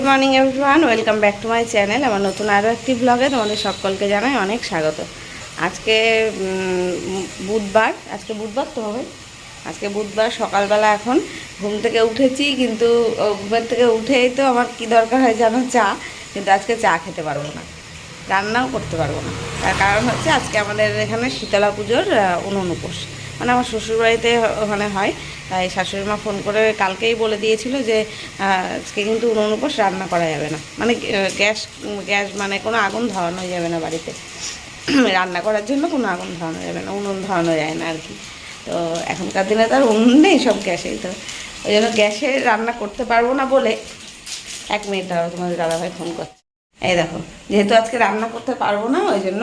Morning everyone, welcome back to my channel. আমার নতুন আরও একটি ব্লগে তোমাদের সকলকে জানাই অনেক স্বাগত। আজকে বুধবার, তো হবে। আজকে বুধবার সকালবেলা এখন ঘুম থেকে উঠেছি, কিন্তু ঘুমের থেকে উঠেই তো আমার কি দরকার হয় জানো, চা। কিন্তু আজকে চা খেতে পারবো না, রান্নাও করতে পারবো না। তার কারণ হচ্ছে আজকে আমাদের এখানে শীতলা পুজোর উনুন উপোস, মানে আমার শ্বশুরবাড়িতে ওখানে হয়। তাই শাশুড়ি মা ফোন করে কালকেই বলে দিয়েছিল যে আজকে কিন্তু উনুন উপোস, রান্না করা যাবে না, মানে গ্যাস গ্যাস মানে কোনো আগুন ধরানো যাবে না বাড়িতে। রান্না করার জন্য কোনো আগুন ধরানো যাবে না, উনুন ধরানো যায় না আর কি। তো এখনকার দিনে তো আর উনুন নেই, সব গ্যাসেই। তো ওই জন্য গ্যাসে রান্না করতে পারবো না বলে 1 মিনিট দাঁড়াও, তোমাদের দাদাভাই ফোন করছে। এই দেখো, যেহেতু আজকে রান্না করতে পারবো না, ওই জন্য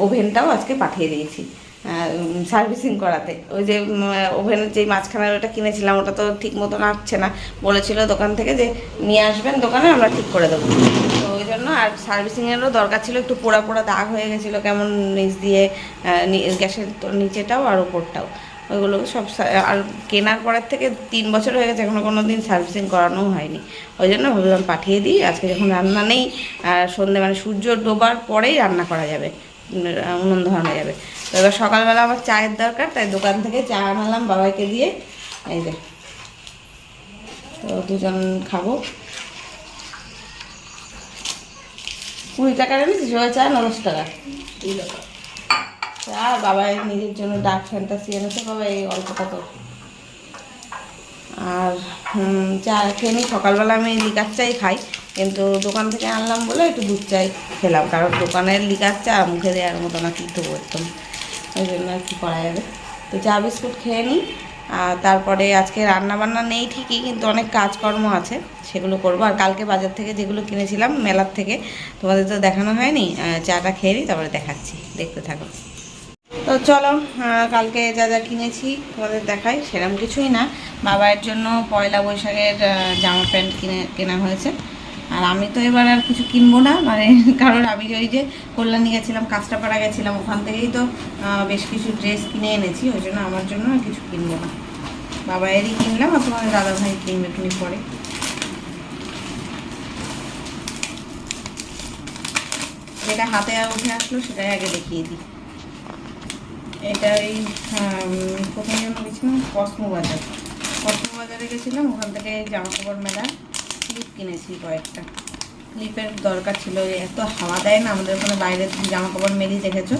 ওভেনটাও আজকে পাঠিয়ে দিয়েছি সার্ভিসিং করাতে। ওই যে ওভেনের যেই মাঝখানের ওটা কিনেছিলাম, ওটা তো ঠিক মতো আসছে না। বলেছিল দোকান থেকে যে নিয়ে আসবেন দোকানে, আমরা ঠিক করে দেবো। তো ওই জন্য আর সার্ভিসিংয়েরও দরকার ছিল, একটু পোড়া পোড়া দাগ হয়ে গেছিলো কেমন নিচ দিয়ে, গ্যাসের নিচেটাও আর উপরটাও, ওইগুলো সব। আর কেনার পরের থেকে 3 বছর হয়ে গেছে, এখনো কোনো দিন সার্ভিসিং করানোও হয়নি। ওই জন্য ভাবলাম পাঠিয়ে দিই, আজকে যখন রান্না নেই, সন্ধ্যে মানে সূর্য ডোবার পরেই রান্না করা যাবে, উনুন ধরানো যাবে। তো এবার সকালবেলা আমার চায়ের দরকার, তাই দোকান থেকে চা আনালাম বাবাইকে দিয়ে। এই যে, তো দুজন খাবো। 20 টাকা এনেছি, সোয়া চা 10 টাকা। আর বাবাই নিজের জন্য ডার্ক ফ্যান্টাসি এনেছে, বাবা এই অল্পটা তো। আর চা খেয়ে নিই। সকালবেলা আমি লিকার চাই খাই, কিন্তু দোকান থেকে আনলাম বলে একটু দুধ চাই খেলাম, কারণ দোকানের লিকার চা মুখে দেওয়ার মতো না, কিন্তু একদম। ওই জন্য আর কি করা যাবে। তো চা বিস্কুট খেয়ে নিই। আর তারপরে আজকে রান্না বান্না নেই ঠিকই, কিন্তু অনেক কাজকর্ম আছে, সেগুলো করবো। আর কালকে বাজার থেকে যেগুলো কিনেছিলাম মেলার থেকে, তোমাদের তো দেখানো হয়নি। চাটা খেয়ে নিই, তারপরে দেখাচ্ছি, দেখতে থাকো। তো চলো, কালকে যা যা কিনেছি তোমাদের দেখাই। সেরকম কিছুই না, বাবার জন্য পয়লা বৈশাখের জামা প্যান্ট কেনা হয়েছে। আর আমি তো এবার আর কিছু কিনবো না, মানে কারণ আমি ওই যে কল্যাণী গেছিলাম, কাঁচরাপাড়া গেছিলাম, ওখান থেকেই তো বেশ কিছু ড্রেস কিনে এনেছি। ওই জন্য আমার জন্য আর কিছু কিনবো না, বাবায়েরই কিনলাম। আর তোমাদের দাদাভাই কিনবে তুমি পরে। যেটা হাতে উঠে আসলো সেটাই আগে দেখিয়ে দিই। এটা এই কোথায় যেন গেছিলাম, কসমো বাজারে গেছিলাম, ওখান থেকে জামা কাপড় মেলা ক্লিপ কিনেছি কয়েকটা। ক্লিপের দরকার ছিল, এত হাওয়া দেয় না আমাদের ওখানে, বাইরে জামা কাপড় মেলি দেখেছো,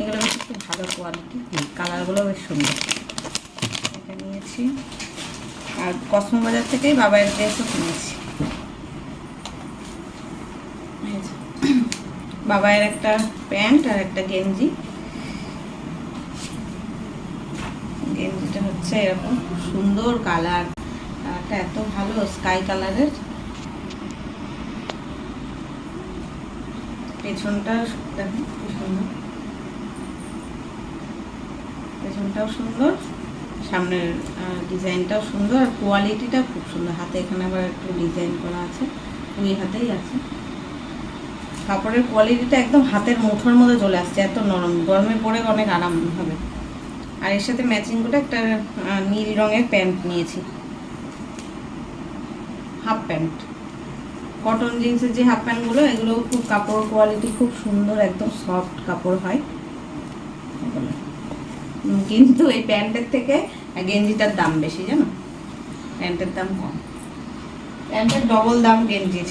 এগুলো বেশ একটু ভালো কোয়ালিটি, কালারগুলো বেশ সুন্দর। এটা নিয়েছি। আর কসমো বাজার থেকেই বাবার ড্রেসও কিনেছি। বাবার একটা প্যান্ট আর একটা গেঞ্জি। গেঞ্জিটা হচ্ছে এরকম সুন্দর কালার, কালারটা এত ভালো, স্কাই কালারের। পেছনটা দেখো কি সুন্দর, পেছনটাও সুন্দর, সামনের ডিজাইনটাও সুন্দর, আর কোয়ালিটিটা খুব সুন্দর। হাতে এখানে আবার একটু ডিজাইন করা আছে, ওই হাতেই আছে। কাপড়ের কোয়ালিটিটা একদম হাতের মুঠোর মধ্যে চলে আসছে, এত নরম, গরমে পরে অনেক আরাম হবে। আর এর সাথে ম্যাচিং করে একটা নীল রঙের প্যান্ট নিয়েছি, হাফ প্যান্ট। কটন জিন্সের যে হাফ প্যান্টগুলো, এগুলো খুব কাপড় কোয়ালিটি খুব সুন্দর, একদম সফট কাপড় হয়। কিন্তু এই প্যান্টের থেকে গেঞ্জিটার দাম বেশি, জানো, প্যান্টের দাম কম, প্যান্টের ডবল দাম গেঞ্জির।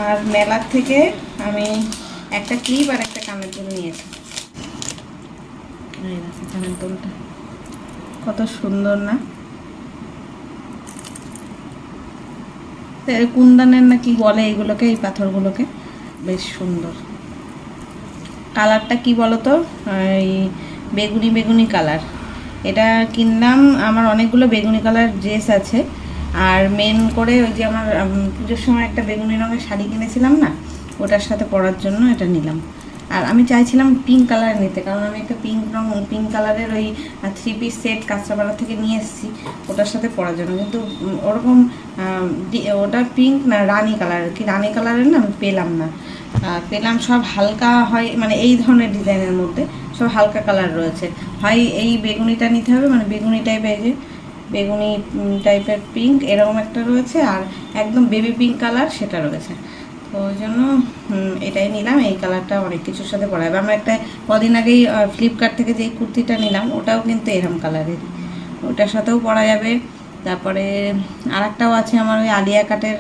আর মেলার থেকে আমি একটা ক্লিপ আর একটা কানের দুল নিয়েছি। কানের দুলটা কত সুন্দর না, কুন্দানের না কি বলে এগুলোকে, এই পাথরগুলোকে, বেশ সুন্দর। কালারটা কি বলতো, এই বেগুনি বেগুনি কালার। এটা কিনলাম, আমার অনেকগুলো বেগুনি কালার ড্রেস আছে। আর মেন করে ওই যে আমার পুজোর সময় একটা বেগুনি রঙের শাড়ি কিনেছিলাম না, ওটার সাথে পরার জন্য এটা নিলাম। আর আমি চাইছিলাম পিঙ্ক কালার নিতে, কারণ আমি একটা পিঙ্ক কালারের ওই 3 পিস সেট কাঁচরাপাড়া থেকে নিয়ে এসেছি ওটার সাথে পরার জন্য। কিন্তু ওরকম ওটা পিঙ্ক না, রানি কালার, কি রানি কালারের না, আমি পেলাম না। পেলাম সব হালকা হয়, মানে এই ধরনের ডিজাইনের মধ্যে সব হালকা কালার রয়েছে। হয় এই বেগুনিটা নিতে হবে, মানে বেগুনি টাইপের যে বেগুনি টাইপের পিঙ্ক এরকম একটা রয়েছে, আর একদম বেবি পিঙ্ক কালার সেটা রয়েছে। তো ওই জন্য এটাই নিলাম। এই কালারটা অনেক কিছুর সাথে পরা যাবে। আমরা একটা কদিন আগেই ফ্লিপকার্ট থেকে যেই কুর্তিটা নিলাম ওটাও কিন্তু এরকম কালারের, ওটার সাথেও পরা যাবে। তারপরে আর একটাও আছে আমার ওই আলিয়া কাটের,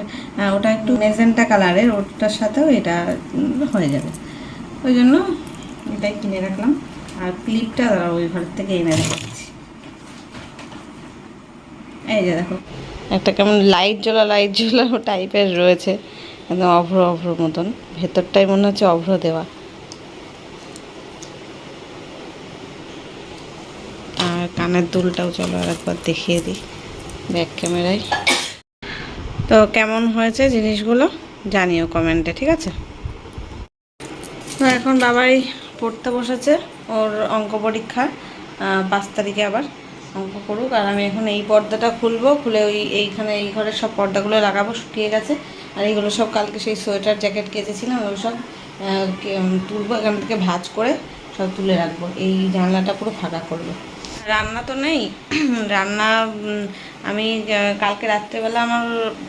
ওটা একটু মেজেন্টা কালারের, ওটার সাথেও এটা হয়ে যাবে। ওই জন্য এটাই কিনে রাখলাম। আর ক্লিপটা ওই ঘর থেকে এনে রেখেছি। এই যে দেখো একটা কেমন লাইট জ্বলা টাইপের রয়েছে, একদম অভ্র অভ্র মতন, ভেতরটাই মনে হচ্ছে অভ্র দেওয়া। আর কানের দুলটাও চলো আর একবার দেখিয়ে দিই ব্যাক ক্যামেরায়। তো কেমন হয়েছে জিনিসগুলো জানিও কমেন্টে, ঠিক আছে? তো এখন বাবাই পড়তে বসেছে, ওর অঙ্ক পরীক্ষা 5 তারিখে আবার অঙ্ক করুক। আর আমি এখন এই পর্দাটা খুলবো, খুলে এইখানে এই ঘরের সব পর্দাগুলো লাগাবো, শুকিয়ে গেছে। আর এইগুলো সব কালকে সেই সোয়েটার জ্যাকেট কেচেছিলাম, ওগুলো সব তুলবো, এখান থেকে ভাঁজ করে সব তুলে রাখবো। এই জানলাটা পুরো ফাঁকা করবো। রান্না তো নেই, রান্না আমি কালকে রাত্রেবেলা আমার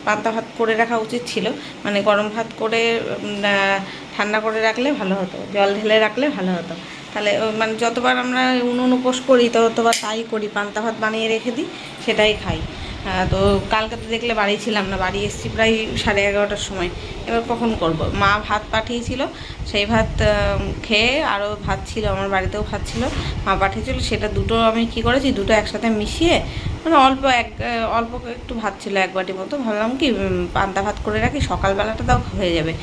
পান্তা ভাত করে রাখা উচিত ছিল, মানে গরম ভাত করে ঠান্ডা করে রাখলে ভালো হতো, জল ঢেলে রাখলে ভালো হতো। তাহলে মানে যতবার আমরা উনুন উপোস করি ততবার তাই করি, পান্তা ভাত বানিয়ে রেখে দিই, সেটাই খাই। তো কালকে তো দেখলে বাড়ি ছিলাম না, বাড়ি এসেছি প্রায় 11:30টার সময়। এবার কখন করব? মা ভাত পাঠিয়েছিল, সেই ভাত খেয়ে, আরও ভাত ছিল আমার বাড়িতেও ভাত ছিল, মা পাঠিয়েছিল, সেটা দুটো আমি কি করেছি, দুটো একসাথে মিশিয়ে, মানে অল্প একটু ভাত ছিল 1 বাটি মতো, ভাবলাম কি পান্তা ভাত করে রাখি, সকালবেলাটা তাও হয়ে যাবে।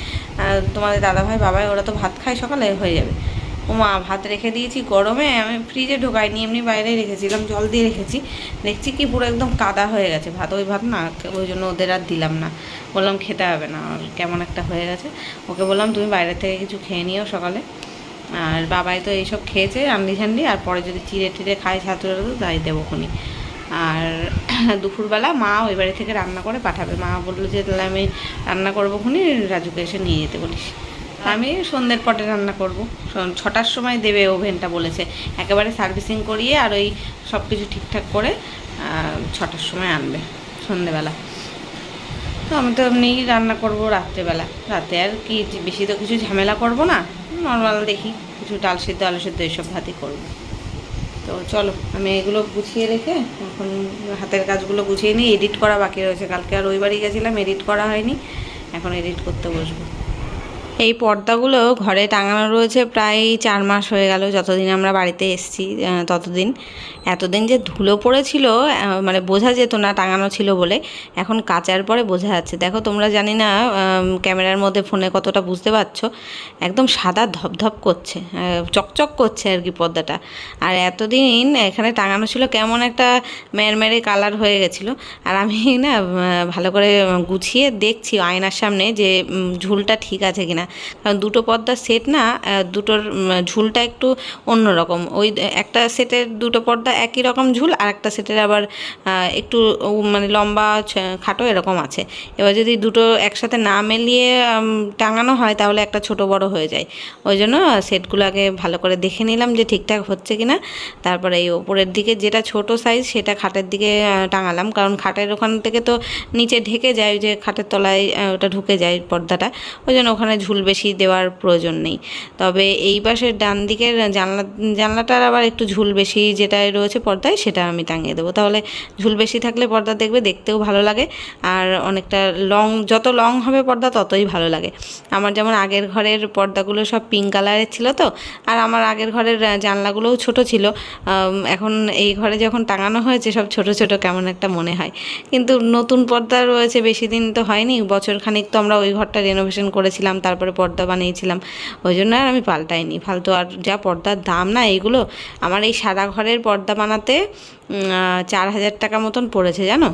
তোমাদের দাদাভাই বাবাই ওরা তো ভাত খায় সকালে, হয়ে যাবে। ওমা ভাত রেখে দিয়েছি গরমে, আমি ফ্রিজে ঢোকাইনি, এমনি বাইরেই রেখেছিলাম, জল দিয়ে রেখেছি। দেখছি কি পুরো একদম কাদা হয়ে গেছে ভাত, ওই ভাত না, ওই জন্য ওদের আর দিলাম না, বললাম খেতে হবে না, কেমন একটা হয়ে গেছে। ওকে বললাম তুমি বাইরে থেকে কিছু খেয়ে নিও সকালে। আর বাবাই তো এইসব খেয়েছে রান্ডি ঝান্ডি, আর পরে যদি চিড়ে টিড়ে খায় ছাতুরে তাই দেবো খুনি। আর দুপুরবেলা মা ওই বাড়ি থেকে রান্না করে পাঠাবে, মা বললো যে তাহলে আমি রান্না করবো খুনি, রাজুকে এসে নিয়ে যেতে বলিস। আমি সন্ধ্যের পটে রান্না করব, 6টার সময় দেবে ওভেনটা বলেছে, একেবারে সার্ভিসিং করিয়ে আর ওই সব কিছু ঠিকঠাক করে 6টার সময় আনবে সন্ধ্যেবেলা। তো আমি তো এমনিই রান্না করব রাত্রেবেলা, রাতে আর কি বেশি তো কিছু ঝামেলা করব না, নর্মাল দেখি কিছু ডাল সিদ্ধ আলু সিদ্ধ এইসব ভাতই করবো। তো চলো আমি এগুলো গুছিয়ে রেখে এখন হাতের কাজগুলো গুছিয়ে নিই, এডিট করা বাকি রয়েছে, কালকে আর ওই বাড়ি গেছিলাম, এডিট করা হয়নি, এখন এডিট করতে বসবো। এই পর্দাগুলো ঘরে টাঙানো রয়েছে প্রায় 4 মাস হয়ে গেল, যতদিন আমরা বাড়িতে এসেছি ততদিন। এতদিন যে ধুলো পড়েছিল, মানে বোঝা যেত না টাঙানো ছিল বলে, এখন কাচার পরে বোঝা যাচ্ছে। দেখো তোমরা, জানি না ক্যামেরার মধ্যে ফোনে কতটা বুঝতে পারছো, একদম সাদা ধপধপ করছে, চকচক করছে আর কি পর্দাটা। আর এতদিন এখানে টাঙানো ছিল কেমন একটা মেরমেরে কালার হয়ে গেছিলো। আর আমি না ভালো করে গুছিয়ে দেখছি আয়নার সামনে যে ঝুলটা ঠিক আছে কিনা, কারণ দুটো পর্দার সেট না, দুটোর ঝুলটা একটু অন্যরকম। ওই একটা সেটের দুটো পর্দা একই রকম ঝুল, আর একটা সেটের আবার একটু মানে লম্বা খাটো এরকম আছে। এবার যদি দুটো একসাথে না মিলিয়ে টাঙানো হয় তাহলে একটা ছোট বড় হয়ে যায়। ওই জন্য সেটগুলো আগে ভালো করে দেখে নিলাম যে ঠিকঠাক হচ্ছে কিনা। তারপরে এই ওপরের দিকে যেটা ছোট সাইজ সেটা খাটের দিকে টাঙালাম, কারণ খাটের ওখান থেকে তো নিচে ঢেকে যায়, যে খাটের তলায় ওটা ঢুকে যায় পর্দাটা, ওই জন্য ওখানে ঝুল বেশি দেওয়ার প্রয়োজন নেই। তবে এই পাশের ডান দিকের জানলাটার আবার একটু ঝুল বেশি যেটা রয়েছে পর্দায়, সেটা আমি টাঙিয়ে দেবো। তাহলে ঝুল বেশি থাকলে পর্দা দেখবে দেখতেও ভালো লাগে, আর অনেকটা যত লং হবে পর্দা ততই ভালো লাগে। আমার যেমন আগের ঘরের পর্দাগুলো সব পিঙ্ক কালারের ছিল, তো আর আমার আগের ঘরের জানলাগুলোও ছোট ছিল। এখন এই ঘরে যখন টাঙানো হয়েছে সব ছোট ছোট কেমন একটা মনে হয়। কিন্তু নতুন পর্দা রয়েছে, বেশি দিন তো হয়নি, বছর খানিক তো আমরা ওই ঘরটা রেনোভেশন করেছিলাম, তারপরে পর্দা বানিয়েছিলাম, ওই জন্য আর আমি পাল্টাইনি। ফালতু আর যা পর্দার দাম না এইগুলো, আমার এই সাদা ঘরের পর্দা বানাতে 4,000 টাকা মতন পড়েছে জানো।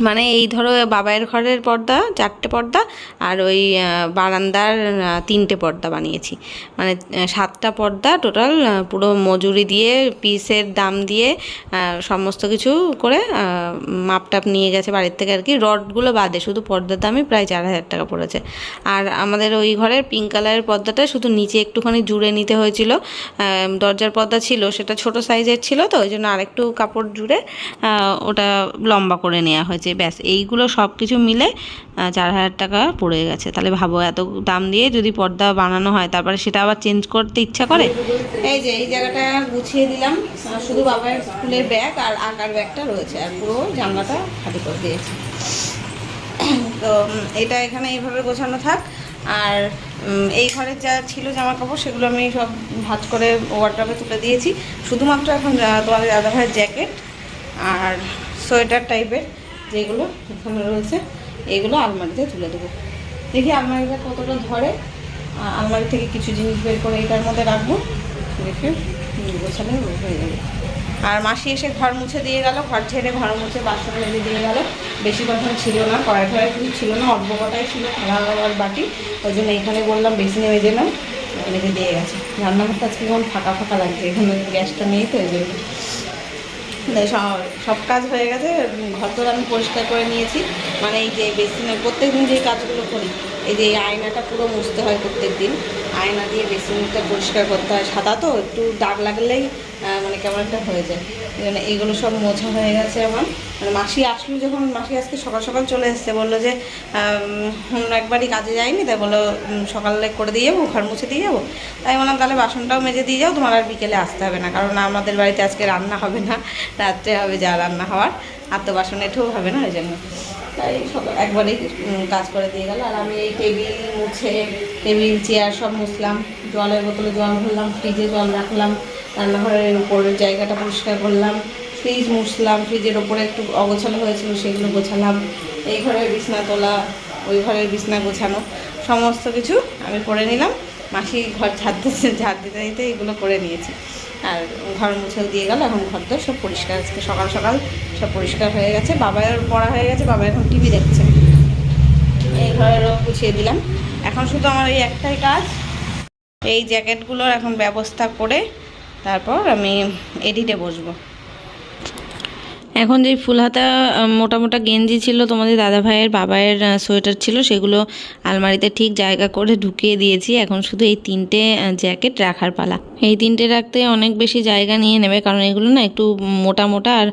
মানে এই ধরো বাবাইয়ের ঘরের পর্দা 4টে পর্দা আর ওই বারান্দার 3টে পর্দা বানিয়েছি, মানে 7টা পর্দা টোটাল, পুরো মজুরি দিয়ে পিসের দাম দিয়ে সমস্ত কিছু করে মাপটাপ নিয়ে গেছে বাড়ির থেকে আর কি, রডগুলো বাদে শুধু পর্দার দামই প্রায় 4,000 টাকা পড়েছে। আর আমাদের ওই ঘরের পিঙ্ক কালারের পর্দাটা শুধু নিচে একটুখানি জুড়ে নিতে হয়েছিল, দরজার পর্দা ছিল সেটা ছোট সাইজের ছিল তো ওই জন্য আরেকটু কাপড় জুড়ে ওটা লম্বা করে নেওয়া হয়েছে, ব্যাস। এইগুলো সব কিছু মিলে 4,000 টাকা পড়ে গেছে। তাহলে ভাবো এত দাম দিয়ে যদি পর্দা বানানো হয় তারপরে সেটা আবার চেঞ্জ করতে ইচ্ছা করে। এই যে এই জায়গাটা গুছিয়ে দিলাম, শুধু বাবার স্কুলের ব্যাগ আর আঁকার ব্যাগটা রয়েছে, আর পুরো জানলাটা খালি করে দিয়েছি। তো এটা এখানে এইভাবে গোছানো থাক। আর এই ঘরে যা ছিল জামা কাপড় সেগুলো আমি সব ভাঁজ করে ওয়ার্ড্রবে তুলে দিয়েছি, শুধুমাত্র এখন তোমাদের দাদাভাইয়ের জ্যাকেট আর সোয়েটার টাইপের যেগুলো এখানে রয়েছে এইগুলো আলমারিতে তুলে দেবো। দেখি আলমারিটা কতটা ধরে, আলমারি থেকে কিছু জিনিস বের করে এটার মধ্যে রাখবো, রেখে গোছালে হয়ে যাবে। আর মাসি এসে ঘর মুছে দিয়ে গেল, ঘর ছেড়ে ঘর মুছে বাসন মেজে দিয়ে গেল, বেশি কথা ছিল না, কড়াই টড়াই কিছু ছিল না, অল্প কটাই ছিল খাবার বাটি, ওই জন্য এখানে বললাম বেসিনে মেজে নাও, মেজে দিয়ে গেছে। রান্নাঘরটা আজকে কেমন ফাঁকা ফাঁকা লাগছে, এখানে গ্যাসটা নেই তো ওই জন্য। সব কাজ হয়ে গেছে, ঘর তো আমি পরিষ্কার করে নিয়েছি, মানে এই যে বেসিনে প্রত্যেক দিন যে কাজগুলো করি, এই যে এই আয়নাটা পুরো মুছতে হয় প্রত্যেক দিন, আয়না দিয়ে বেসিনটা পরিষ্কার করতে হয়, সাদা তো একটু দাগ লাগলেই মানে কেমন একটা হয়ে যায়, মানে এইগুলো সব মোছা হয়ে গেছে আমার। মানে মাসি আসলো যখন, মাসি আজকে সকাল সকাল চলে এসছে, বললো যে একবারই কাজে যায়নি, তাই বললো সকালে করে দিয়ে যাবো, ঘর মুছে দিয়ে যাবো। তাই বললাম তাহলে বাসনটাও মেজে দিয়ে যাও, তোমার আর বিকেলে আসতে হবে না, কারণ আমাদের বাড়িতে আজকে রান্না হবে না, রাত্রে হবে যা রান্না হওয়ার, আর তো বাসন এঠেও হবে না, ওই জন্য তাই সকাল একবারেই কাজ করে দিয়ে গেল। আর আমি এই টেবিল মুছে, টেবিল চেয়ার সব মুছলাম, জলের বোতলে জল ভরলাম, ফ্রিজে জল রাখলাম, রান্নাঘরের উপরের জায়গাটা পরিষ্কার করলাম, ফ্রিজ মুছলাম, ফ্রিজের ওপরে একটু অগোছালো হয়েছিল সেগুলো গোছালাম, এই ঘরের বিছনা তোলা, ওই ঘরের বিছনা গোছানো, সমস্ত কিছু আমি করে নিলাম। মাসি ঘর ঝাড় দিতে দিতে এগুলো করে নিয়েছি, আর ঘর মুছেও দিয়ে গেল। এখন ঘরটা সব পরিষ্কার, আজকে সকাল সকাল সব পরিষ্কার হয়ে গেছে। বাবার পড়া হয়ে গেছে, বাবা এখন টিভি দেখছে। এই ঘরেরও গুছিয়ে দিলাম। এখন শুধু আমার এই একটাই কাজ, এই জ্যাকেটগুলোর এখন ব্যবস্থা করে তারপর আমি এডিটে বসবো। এখন যে ফুল হাতা মোটা মোটা গেঞ্জি ছিল তোমাদের দাদাভাইয়ের বাবায়ের সোয়েটার ছিল, সেগুলো আলমারিতে ঠিক জায়গা করে ঢুকিয়ে দিয়েছি। এখন শুধু এই 3টে জ্যাকেট রাখার পালা। এই 3টে রাখতে অনেক বেশি জায়গা নিয়ে নেবে, কারণ এগুলো না একটু মোটা মোটা, আর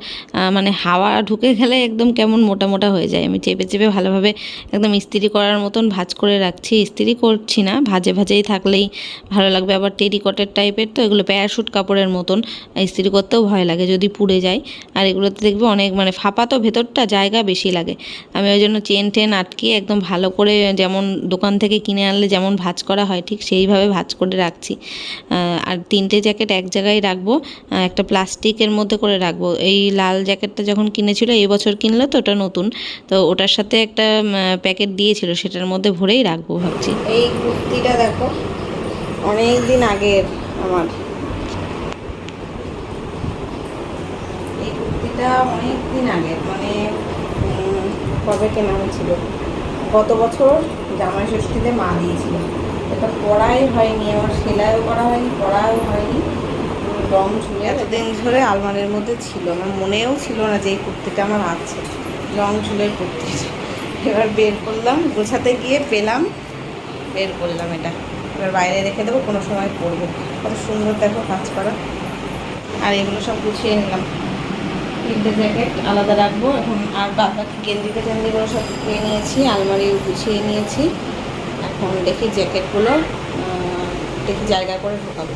মানে হাওয়া ঢুকে গেলে একদম কেমন মোটা মোটা হয়ে যায়। আমি চেপে চেপে ভালোভাবে একদম ইস্ত্রি করার মতন ভাঁজ করে রাখছি, ইস্ত্রি করছি না, ভাজে ভাজেই থাকলেই ভালো লাগবে। আবার টেরিকটের টাইপের তো এগুলো, প্যারাশুট কাপড়ের মতন, ইস্ত্রি করতেও ভয় লাগে যদি পুড়ে যায়। আর এগুলোতে দেখবে অনেক মানে ফাঁপা তো, ভেতরটা জায়গা বেশি লাগে। আমি ওই জন্য চেন টেন আটকিয়ে একদম ভালো করে, যেমন দোকান থেকে কিনে আনলে যেমন ভাঁজ করা হয় ঠিক সেইভাবে ভাঁজ করে রাখছি। আর 3টে জ্যাকেট এক জায়গায় রাখবো, একটা প্লাস্টিকের মধ্যে করে রাখবো। এই লাল জ্যাকেটটা যখন কিনেছিল, এই বছর কিনলো তো, ওটা নতুন, তো ওটার সাথে একটা প্যাকেট দিয়েছিল, সেটার মধ্যে ভরেই রাখবো ভাবছি। এই কুর্তিটা দেখো, অনেক দিন আগের আমার, এটা অনেক দিন আগে, মানে কবে কেনা হয়েছিল, গত বছর জামাই ষষ্ঠীতে মা দিয়েছিল। এটা পড়াই হয়নি আমার, সেলাইও করা হয়নি, পড়াও হয়নি, রং ঝুলে এতদিন ধরে আলমারির মধ্যে ছিল, আমার মনেও ছিল না যে এই কুর্তিটা আমার আছে, রং ঝুলের কুর্তি। এবার বের করলাম, গোছাতে গিয়ে পেলাম, বের করলাম এটা, এবার বাইরে রেখে দেবো, কোনো সময় পরবো। কত সুন্দর দেখো কাজ করা। আর এগুলো সব গুছিয়ে নিলাম, 3টে জ্যাকেট আলাদা রাখবো এখন। আর বাকি গেঞ্জিতে টেঞ্জিগুলো সব শুকিয়ে নিয়েছি, আলমারি গুছিয়ে নিয়েছি। এখন দেখি জ্যাকেটগুলো দেখি জায়গা করে ঢোকাবো।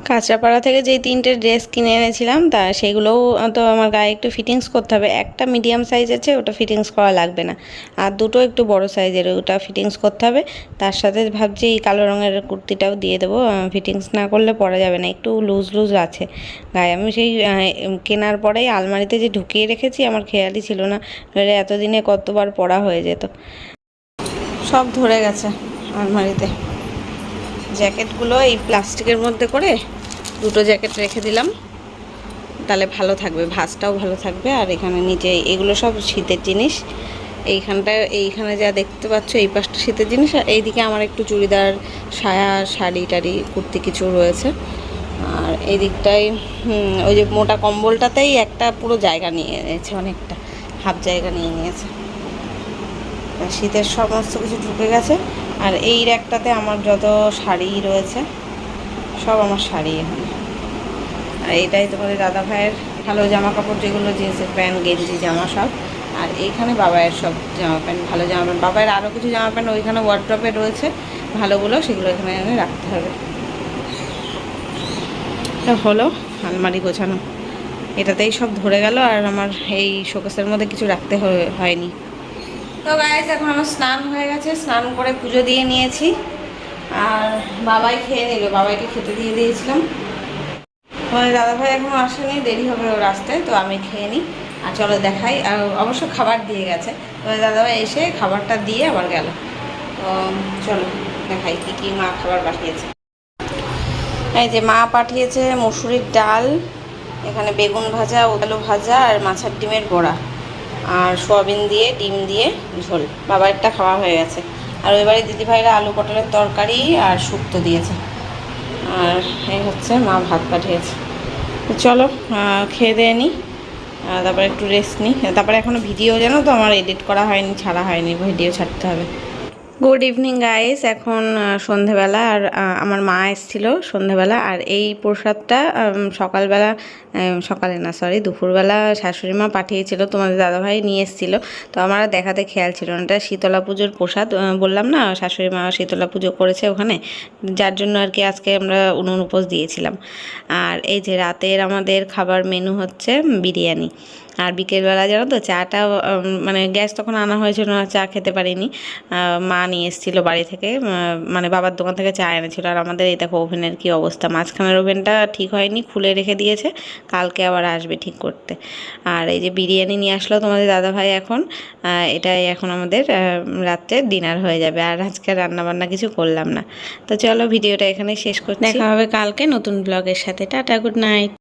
কাঁচরাপাড়া থেকে যেই 3টে ড্রেস কিনে এনেছিলাম, তা সেগুলোও তো আমার গায়ে একটু ফিটিংস করতে হবে। একটা মিডিয়াম সাইজ আছে, ওটা ফিটিংস করা লাগবে না, আর দুটো একটু বড় সাইজের, ওটা ফিটিংস করতে হবে। তার সাথে ভাবছি এই কালো রঙের কুর্তিটাও দিয়ে দেবো, ফিটিংস না করলে পরা যাবে না, একটু লুজ লুজ আছে গায়ে। আমি সেই কেনার পরেই আলমারিতে যে ঢুকিয়ে রেখেছি, আমার খেয়ালই ছিল না, এতদিনে কতবার পরা হয়ে যেত। সব ধরে গেছে আলমারিতে। জ্যাকেটগুলো এই প্লাস্টিকের মধ্যে করে 2টো জ্যাকেট রেখে দিলাম, তাহলে ভালো থাকবে, ভাঁজটাও ভালো থাকবে। আর এখানে নিচে এগুলো সব শীতের জিনিস। এইখানে যা দেখতে পাচ্ছ এই পাশটা শীতের জিনিস, আর এইদিকে আমার একটু চুড়িদার, সায়া, শাড়ি টাড়ি, কুর্তি কিছু রয়েছে। আর এই দিকটায় ওই যে মোটা কম্বলটাতেই একটা পুরো জায়গা নিয়ে নিয়েছে, অনেকটা হাফ জায়গা নিয়ে নিয়েছে। শীতের সমস্ত কিছু ঢুকে গেছে। আর এই র্যাকটাতে আমার যত শাড়ি রয়েছে সব আমার শাড়ি এখানে। আর এইটাই তোমাদের দাদা ভাইয়ের ভালো জামা কাপড়, যেগুলো জিন্সের প্যান্ট, গেঞ্জি, জামা সব। আর এইখানে বাবাইয়ের সব জামা প্যান্ট, ভালো জামা প্যান্ট। বাবাইয়ের আরও কিছু জামা প্যান্ট ওইখানে ওয়ার্ড্রপে রয়েছে ভালোগুলো, সেগুলো এখানে এনে রাখতে হবে। হলো আলমারি গোছানো, এটাতেই সব ধরে গেল। আর আমার এই শোকেসের মধ্যে কিছু রাখতে হয়নি। তো গাইস, এখন আমার স্নান হয়ে গেছে, স্নান করে পুজো দিয়ে নিয়েছি। আর বাবাই খেয়ে নিল, বাবাইকে খেতে দিয়ে দিয়েছিলাম। তোমাদের দাদাভাই এখনও আসেনি, দেরি হবে ওর রাস্তায়, তো আমি খেয়ে নিই। আর চলো দেখাই, আর অবশ্য খাবার দিয়ে গেছে। তোমাদের দাদাভাই এসে খাবারটা দিয়ে আবার গেল। তো চলো দেখাই কী কী মা খাবার পাঠিয়েছে। এই যে মা পাঠিয়েছে মসুরির ডাল, এখানে বেগুন ভাজা, আলু ভাজা, আর মাছের ডিমের বড়া, আর সোয়াবিন দিয়ে ডিম দিয়ে ঝোল। বাবার একটা খাওয়া হয়ে গেছে। আর ওইবারে দিদিভাইরা আলু পটলের তরকারি আর শুক্তো দিয়েছে। আর এই হচ্ছে মা ভাত পাঠিয়েছে। চলো খেয়ে দিয়ে নিই, তারপরে একটু রেস্ট নিই। তারপরে এখনও ভিডিও জানো তো আমার এডিট করা হয়নি, ছাড়া হয়নি, ভিডিও ছাড়তে হবে। গুড ইভিনিং গাইস, এখন সন্ধেবেলা। আর আমার মা এসেছিলো সন্ধেবেলা। আর এই প্রসাদটা সকালবেলা, সকালে না সরি দুপুরবেলা শাশুড়ি মা পাঠিয়েছিল, তোমাদের দাদাভাই নিয়ে এসেছিলো। তো আমার দেখাতে খেয়াল ছিল না, এটা শীতলা পুজোর প্রসাদ। বললাম না শাশুড়ি মা শীতলা পুজো করেছে ওখানে, যার জন্য আর কি আজকে আমরা উনুন উপোস দিয়েছিলাম। আর এই যে রাতের আমাদের খাবার মেনু হচ্ছে বিরিয়ানি। আর বিকেলবেলা জানো তো চাটা, মানে গ্যাস তখন আনা হয়েছিল না, চা খেতে পারিনি। মা নিয়ে এসেছিলো বাড়ি থেকে, মানে বাবার দোকান থেকে চা এনেছিলো। আর আমাদের এই দেখো ওভেনের কী অবস্থা, মাঝখানের ওভেনটা ঠিক হয়নি, খুলে রেখে দিয়েছে, কালকে আবার আসবে ঠিক করতে। আর এই যে বিরিয়ানি নিয়ে আসলো তোমাদের দাদাভাই এখন, এটাই এখন আমাদের রাত্রে ডিনার হয়ে যাবে। আর আজকে রান্নাবান্না কিছু করলাম না। তো চলো ভিডিওটা এখানে শেষ করছি, দেখা হবে কালকে নতুন ব্লগের সাথে। Tata, good night.